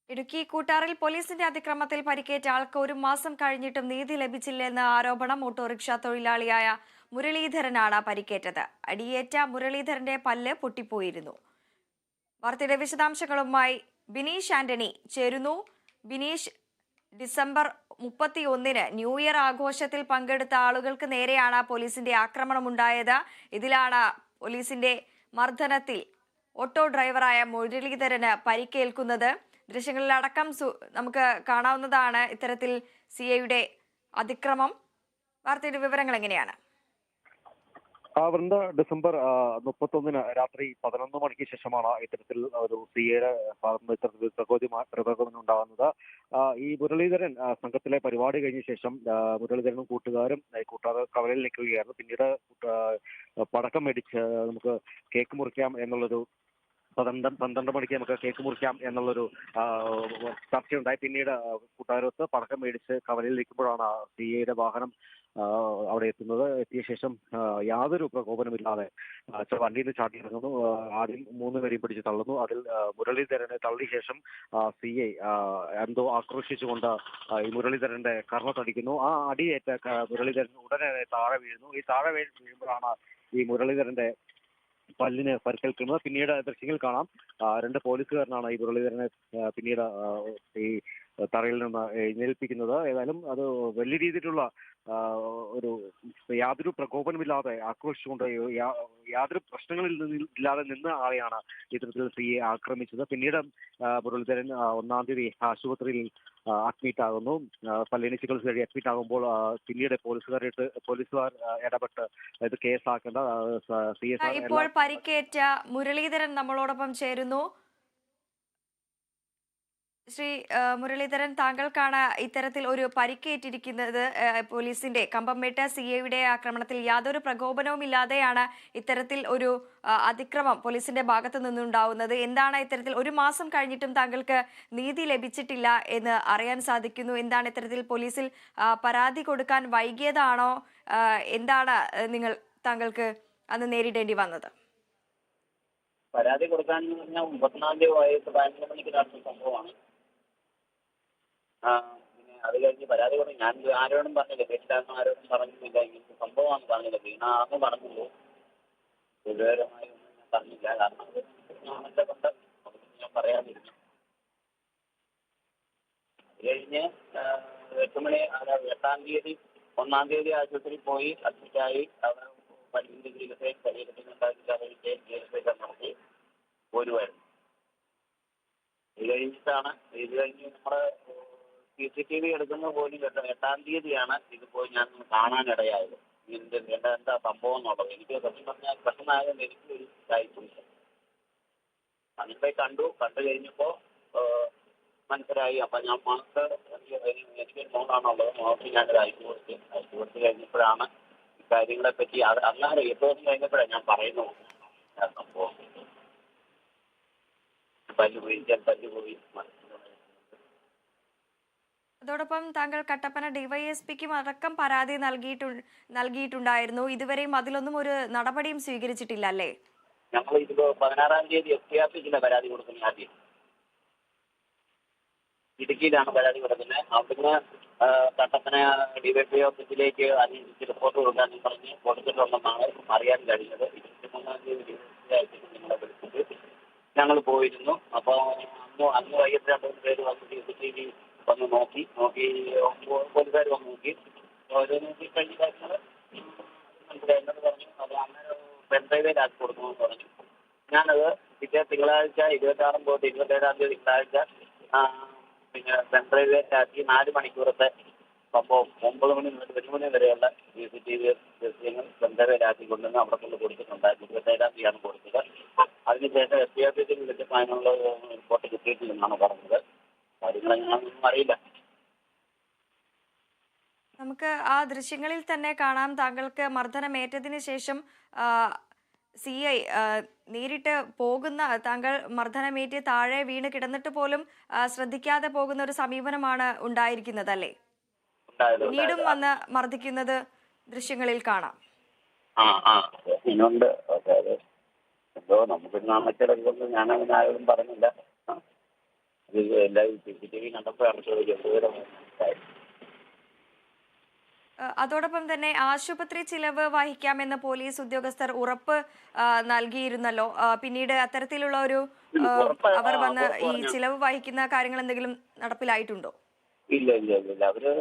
ഇടുക്കി കൂട്ടാറിൽ പോലീസിന്റെ അതിക്രമത്തിൽ പരിക്കേറ്റ ആൾക്ക് 1 മാസം കഴിഞ്ഞിട്ടും നീതി ലഭിച്ചില്ലെന്ന ആരോപണം ഓട്ടോറിക്ഷ തൊഴിലാളിയായ മുരളീധരനാണ് പരിക്കേറ്റത്. അടിയേറ്റ മുരളീധരന്റെ പല്ല് പൊട്ടിപ്പോയിരുന്നു. വാർത്തയുടെ വിശദാംശങ്ങളുമായി ബിനീഷ് ആന്റണി ചേരുന്നു. ബിനീഷ്, ഡിസംബർ 31-ന് ന്യൂ ഇയർ ആഘോഷത്തിൽ പങ്കെടുത്ത ആളുകൾക്ക് നേരെയാണ് പോലീസിന്റെ ആക്രമണമുണ്ടായത്. ഇതിലാണ് പോലീസിന്റെ മർദ്ദനത്തിൽ ഓട്ടോ ഡ്രൈവറായ മുരളീധരന് പരിക്കേൽക്കുന്നത്. ദൃശ്യങ്ങളിലടക്കം നമുക്ക് കാണാവുന്നതാണ് ഇത്തരത്തിൽ സിഐയുടെ അതിക്രമം. വാർത്തയുടെ വിവരങ്ങൾ എങ്ങനെയാണ്? വൃന്ദ, ഡിസംബർ 31-ന് രാത്രി 11 മണിക്ക് ശേഷമാണ് ഇത്തരത്തിൽ ഒരു സിഐയുടെ ഇത്തരത്തിൽ പ്രകോപനം ഉണ്ടാകുന്നത്. ഈ മുരളീധരൻ സംഘത്തിലെ പരിപാടി കഴിഞ്ഞ ശേഷം മുരളീധരനും കൂട്ടുകാരും കൂട്ടാതെ കവലയിൽ നിൽക്കുകയായിരുന്നു. പിന്നീട് പടക്കം മേടിച്ച് നമുക്ക് കേക്ക് മുറിക്കാം എന്നുള്ളൊരു 12 മണിക്ക് നമുക്ക് കേക്ക് മുറിക്കാം എന്നുള്ളൊരു ചർച്ചയുണ്ടായി. പിന്നീട് കൂട്ടുകാരൊത്ത് പടക്കം മേടിച്ച് കവലയിൽ നിൽക്കുമ്പോഴാണ് സിഐയുടെ വാഹനം അവിടെ എത്തുന്നത്. എത്തിയ ശേഷം യാതൊരു പ്രകോപനമില്ലാതെ വണ്ടിയിൽ നിന്ന് ചാടി ഇറങ്ങുന്നു. ആദ്യം 3 പേരെയും പിടിച്ച് തള്ളുന്നു. അതിൽ മുരളീധരനെ തള്ളിയ ശേഷം സിഐ എന്തോ ആക്രോശിച്ചുകൊണ്ട് ഈ മുരളീധരന്റെ കർണത്തടിക്കുന്നു. ആ അടിയേറ്റ മുരളീധരൻ ഉടനെ താഴെ വീഴുന്നു. ഈ താഴെ വീഴുമ്പോഴാണ് ഈ മുരളീധരന്റെ പല്ലിന് പരിക്കേൽക്കുന്നത്. പിന്നീട് ദൃശ്യങ്ങൾ കാണാം, 2 പോലീസുകാരനാണ് ഈ മുരളീധരനെ പിന്നീട് ഈ തറയിൽ നിന്ന് എഴുന്നേൽപ്പിക്കുന്നത്. ഏതായാലും അത് വലിയ രീതിയിലുള്ള ഒരു യാതൊരു പ്രകോപനമില്ലാതെ ആക്രോശിച്ചുകൊണ്ട് യാതൊരു പ്രശ്നങ്ങളിൽ ഇല്ലാതെ നിന്ന ആളെയാണ് ഇത്തരത്തിൽ സിയെ ആക്രമിച്ചത്. പിന്നീട് മുരളീധരൻ 1-ാം തീയതി ആശുപത്രിയിൽ അഡ്മിറ്റ് ആകുന്നു. പല്ലിന് ചികിത്സ വഴി അഡ്മിറ്റ് ആകുമ്പോൾ പിന്നീട് പോലീസുകാർ ഇടപെട്ട് ഇത് കേസാക്കേണ്ട ഇപ്പോൾ പരിക്കേറ്റ മുരളീധരൻ നമ്മളോടൊപ്പം ചേരുന്നു. ശ്രീ മുരളീധരൻ, താങ്കൾക്കാണ് ഇത്തരത്തിൽ ഒരു പരിക്കേറ്റിരിക്കുന്നത്. പോലീസിന്റെ കമ്പംമേട്ട് സിഐയുടെ ആക്രമണത്തിൽ യാതൊരു പ്രകോപനവുമില്ലാതെയാണ് ഇത്തരത്തിൽ ഒരു അതിക്രമം പോലീസിന്റെ ഭാഗത്തു നിന്നുണ്ടാവുന്നത്. എന്താണ് ഇത്തരത്തിൽ 1 മാസം കഴിഞ്ഞിട്ടും താങ്കൾക്ക് നീതി ലഭിച്ചിട്ടില്ല എന്ന് അറിയാൻ സാധിക്കുന്നു. എന്താണ് ഇത്തരത്തിൽ പോലീസിൽ പരാതി കൊടുക്കാൻ വൈകിയതാണോ? എന്താണ് താങ്കൾക്ക് അന്ന് നേരിടേണ്ടി വന്നത്? പരാതി കൊടുക്കാൻ 31-ാം തീയതി വൈകിട്ട് 11 മണിക്ക് നടന്ന സംഭവമാണ്. പിന്നെ അത് കഴിഞ്ഞ് പരാതി പറഞ്ഞു. ഞാൻ ആരോടും പറഞ്ഞില്ല, വീട്ടിലാണെന്നും ആരോടും പറഞ്ഞില്ല. ഇങ്ങനത്തെ സംഭവമാണെന്ന് പറഞ്ഞില്ല. വീണാന്ന് പറഞ്ഞുള്ളൂ. ഗുരുതരമായി ഒന്നും ഞാൻ പറഞ്ഞില്ല. കാരണം ഞാനല്ല കൊണ്ട് ഞാൻ പറയാതിരുന്നു. അത് കഴിഞ്ഞ് 8-ാം തീയതി 1-ാം തീയതി ആശുപത്രിയിൽ പോയി അഡ്മിറ്റായി. അവർ പല്ലിന്റെ ചികിത്സയും ചികിത്സയൊക്കെ നടത്തി പോരുമായിരുന്നു. ഇത് കഴിഞ്ഞ് നമ്മുടെ CCTV എടുക്കുന്നത് പോലും 8-ാം തീയതിയാണ് ഇത് പോയി ഞാൻ കാണാനിടയായത്. എന്താ സംഭവം എന്നുള്ളത് എനിക്ക് സത്യം പറഞ്ഞാൽ പെട്ടെന്നായതുകൊണ്ട് എനിക്ക് ഒരു ഇതായിട്ടില്ല. അതിനെ കണ്ടു കഴിഞ്ഞപ്പോൾ മനസ്സിലായി. അപ്പം ഞാൻ എനിക്കൊരു മോളാണുള്ളത്. മോൾക്ക് ഞാനത് അയച്ചു കൊടുത്ത് കഴിഞ്ഞപ്പോഴാണ് ഈ കാര്യങ്ങളെ പറ്റി അന്നേരം 8 ദിവസം കഴിഞ്ഞപ്പോഴാണ് ഞാൻ പറയുന്നത് സംഭവം. പല്ല് പോയി അതോടൊപ്പം താങ്കൾ കട്ടപ്പന ഡിവൈഎസ്പിക്കും അടക്കം പരാതി നൽകിയിട്ടുണ്ടായിരുന്നു. ഇതുവരെയും അതിലൊന്നും ഒരു നടപടിയും സ്വീകരിച്ചിട്ടില്ല അല്ലേ? ഞങ്ങൾ 16-ാം തീയതി FTRCക്കില്ല പരാതി കൊടുക്കുന്നത്. ആദ്യം ഇടുക്കിയിലാണ് പരാതി കൊടുക്കുന്നത്. അവിടുന്ന് കട്ടപ്പന ഡിവൈഎസ്പി ഓഫീസിലേക്ക് അന്വേഷിച്ച് റിപ്പോർട്ട് കൊടുക്കാനും പറഞ്ഞ് കൊടുത്തിട്ടുണ്ടെന്നാണ് അറിയാൻ കഴിഞ്ഞത്. 23-ാം തീയതി ഡിവൈഎസ്പി നിങ്ങളെ വിളിച്ചിട്ട് ഞങ്ങൾ പോയിരുന്നു. അപ്പോൾ അന്ന് വൈകിട്ട് 2 പേര് വന്ന് CCTV വന്ന് നോക്കി പോലീസുകാർ വന്ന് നോക്കി കഴിഞ്ഞ കാര്യങ്ങൾ മനസ്സിലായെന്നത് പറഞ്ഞു. അത് അന്നേരം പെൻഡ്രൈവിലാക്കി കൊടുക്കണമെന്ന് പറഞ്ഞു. ഞാനത് തിങ്കളാഴ്ച 26 പോയിട്ട് 27-ാം തീയതി തിങ്കളാഴ്ച പിന്നെ പെൻഡ്രൈവിലാക്കി 4 മണിക്കൂറത്തെ സംഭവം 9 മണി മുതൽ 1 മണി വരെയുള്ള CCTV ദൃശ്യങ്ങൾ പെൻഡ്രൈവിലാക്കി കൊണ്ടുവന്ന് അവിടെ കൊണ്ട് കൊടുത്തിട്ടുണ്ട്. 27-ാം തീയതിയാണ് കൊടുത്തത്. അതിനുശേഷം FTRCയിൽ വിളിച്ചപ്പോൾ അതിനുള്ള റിപ്പോർട്ട് കിട്ടിയിട്ടില്ലെന്നാണ് പറഞ്ഞത്. കാര്യങ്ങളൊന്നും അറിയില്ല. നമുക്ക് ആ ദൃശ്യങ്ങളിൽ തന്നെ കാണാം, താങ്കൾക്ക് മർദ്ദനമേറ്റതിന് ശേഷം CI നേരിട്ട് പോകുന്ന, താങ്കൾ മർദ്ദനമേറ്റ് താഴെ വീണ് കിടന്നിട്ട് പോലും ശ്രദ്ധിക്കാതെ പോകുന്ന ഒരു സമീപനമാണ് ഉണ്ടായിരിക്കുന്നത് അല്ലേ? പിന്നീടും വന്ന് മർദ്ദിക്കുന്നത് ദൃശ്യങ്ങളിൽ കാണാം. എന്തോ നമുക്ക് നാമക്കേടൊന്നും ഞാൻ അങ്ങനെ ആരോടും പറഞ്ഞില്ല. അത് ലൈവ് CCTV കണ്ടപ്പോഴാണ് ചോദിക്കുന്നത്. അതോടൊപ്പം തന്നെ ആശുപത്രി ചിലവ് വഹിക്കാമെന്ന് പോലീസ് ഉദ്യോഗസ്ഥർ ഉറപ്പ് നൽകിയിരുന്നല്ലോ. പിന്നീട് അത്തരത്തിലുള്ള ഒരു അവർ വന്ന് ഈ ചിലവ് വഹിക്കുന്ന കാര്യങ്ങൾ എന്തെങ്കിലും നടപ്പിലായിട്ടുണ്ടോ? ഇല്ല ഇല്ല ഇല്ല ഇല്ല, അവര്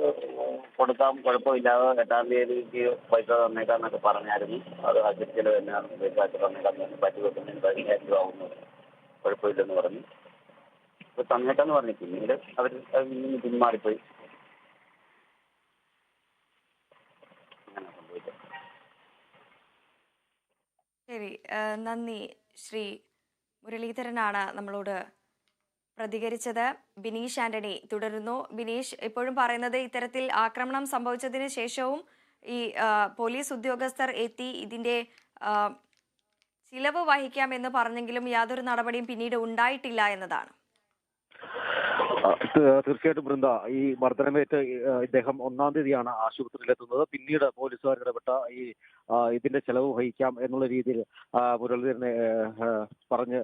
കൊടുക്കാം, കുഴപ്പമില്ലാതെ 8-ാം തീയതിക്ക് പൈസ തന്നേക്കാന്നൊക്കെ പറഞ്ഞായിരുന്നു. അത് ആശുപത്രിയിൽ തന്നെയാണ് പൈസ തന്നേക്കാൻ പറ്റി വെക്കുന്നതിന് 15,000 രൂപ ആവുന്നത്, കുഴപ്പമില്ലെന്ന് പറഞ്ഞു. അപ്പോൾ തന്നേക്കാന്ന് പറഞ്ഞു. പിന്നീട് അവർ അതിൽ നിന്ന് പിന്മാറിപ്പോയി. അങ്ങനെ സംഭവിച്ചത്. ശരി, നന്ദി. ശ്രീ മുരളീധരനാണ് നമ്മളോട് പ്രതികരിച്ചത്. ബിനീഷ് ആന്റണി തുടരുന്നു. ബിനീഷ്, ഇപ്പോഴും പറയുന്നത് ഇത്തരത്തിൽ ആക്രമണം സംഭവിച്ചതിന് ശേഷവും ഈ പോലീസ് ഉദ്യോഗസ്ഥർ എത്തി ഇതിന്റെ ചിലവ് വഹിക്കാമെന്ന് പറഞ്ഞെങ്കിലും യാതൊരു നടപടിയും പിന്നീട് ഉണ്ടായിട്ടില്ല എന്നതാണ്. തീർച്ചയായിട്ടും വൃന്ദ, ഈ മർദ്ദനമേറ്റ് ഇദ്ദേഹം 1-ാം തീയതിയാണ് ആശുപത്രിയിലെത്തുന്നത്. പിന്നീട് പോലീസുകാർ ഇടപെട്ട ഈ ഇതിന്റെ ചെലവ് വഹിക്കാം എന്നുള്ള രീതിയിൽ മുരളീധരനെ പറഞ്ഞ്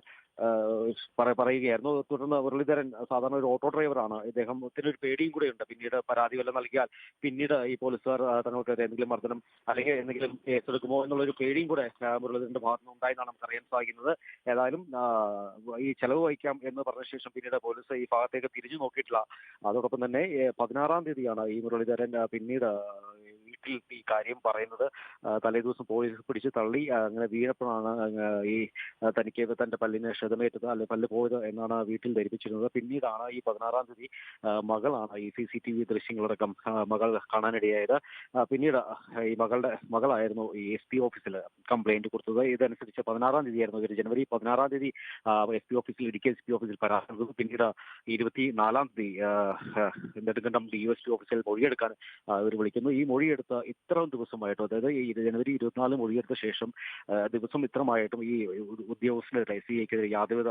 പറയുകയായിരുന്നു. തുടർന്ന് മുരളീധരൻ സാധാരണ ഒരു ഓട്ടോ ഡ്രൈവറാണ്. ഇദ്ദേഹത്തിനൊരു പേടിയും കൂടെയുണ്ട്. പിന്നീട് പരാതി വല്ലതും നൽകിയാൽ പിന്നീട് ഈ പോലീസുകാർ തങ്ങൾക്ക് എന്തെങ്കിലും മർദ്ദനം അല്ലെങ്കിൽ എന്തെങ്കിലും കേസെടുക്കുമോ എന്നുള്ളൊരു പേടിയും കൂടെ മുരളീധരന്റെ ഭാഗത്ത് നിന്ന് ഉണ്ടായെന്നാണ് നമുക്ക് അറിയാൻ സാധിക്കുന്നത്. ഏതായാലും ഈ ചെലവ് വഹിക്കാം എന്ന് പറഞ്ഞ ശേഷം പിന്നീട് പോലീസ് ഈ ഭാഗത്തേക്ക് തിരിഞ്ഞു നോക്കിയിട്ടില്ല. അതോടൊപ്പം തന്നെ 16-ാം തീയതിയാണ് ഈ മുരളീധരൻ പിന്നീട് വീട്ടിൽ ഈ കാര്യം പറയുന്നത്. തലേദിവസം പോലീസ് പിടിച്ച് തള്ളി അങ്ങനെ വീണപ്പോഴാണ് ഈ തനിക്ക് തന്റെ പല്ലിന് ക്ഷതമേറ്റത്, അല്ലെ പല്ല് പോയത് എന്നാണ് വീട്ടിൽ ധരിപ്പിച്ചിരുന്നത്. പിന്നീടാണ് ഈ 16-ാം തീയതി മകളാണ് ഈ CCTV ദൃശ്യങ്ങളടക്കം മകൾ കാണാനിടയായത്. പിന്നീട് ഈ മകളായിരുന്നു ഈ SP ഓഫീസിൽ കംപ്ലൈന്റ് കൊടുത്തത്. ഇതനുസരിച്ച് 16-ാം തീയതിയായിരുന്നു ഇവർ ജനുവരി 16-ാം തീയതി SP ഓഫീസിൽ ഇടുക്കി SP ഓഫീസിൽ പരാതി നൽകുന്നു. പിന്നീട് 24-ാം തീയതി നെടുങ്കണ്ടം DSP ഓഫീസിൽ മൊഴിയെടുക്കാൻ ഇവർ വിളിക്കുന്നു. ഈ മൊഴിയെടുത്ത ഇത്രയും ദിവസമായിട്ടും, അതായത് ഈ ജനുവരി 24 മൊഴിയെടുത്ത ശേഷം ദിവസം ഇത്രമായിട്ടും ഈ ഉദ്യോഗസ്ഥനെതിരെ CIക്കെതിരെ യാതൊരു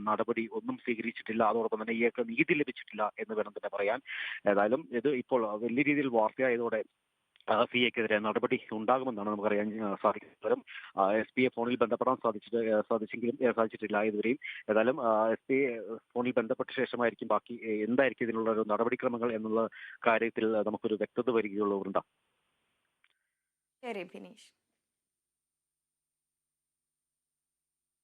നടപടി ഒന്നും സ്വീകരിച്ചിട്ടില്ല. അതോടൊപ്പം തന്നെ ഇയാൾക്ക് നീതി ലഭിച്ചിട്ടില്ല എന്ന് വേണം തന്നെ പറയാൻ. ഏതായാലും ഇത് ഇപ്പോൾ വലിയ രീതിയിൽ വാർത്തയായതോടെ CIക്കെതിരെ നടപടി ഉണ്ടാകുമെന്നാണ് നമുക്കറിയാൻ സാധിക്കുന്നത്. SP ഫോണിൽ ബന്ധപ്പെടാൻ സാധിച്ചിട്ടില്ല ഇതുവരെയും. ഏതായാലും SP ഫോണിൽ ബന്ധപ്പെട്ട ശേഷമായിരിക്കും ബാക്കി എന്തായിരിക്കും ഇതിനുള്ള ഒരു നടപടിക്രമങ്ങൾ എന്നുള്ള കാര്യത്തിൽ നമുക്കൊരു വ്യക്തത വരികയുള്ളൂ. ശരി ബിനീഷ്.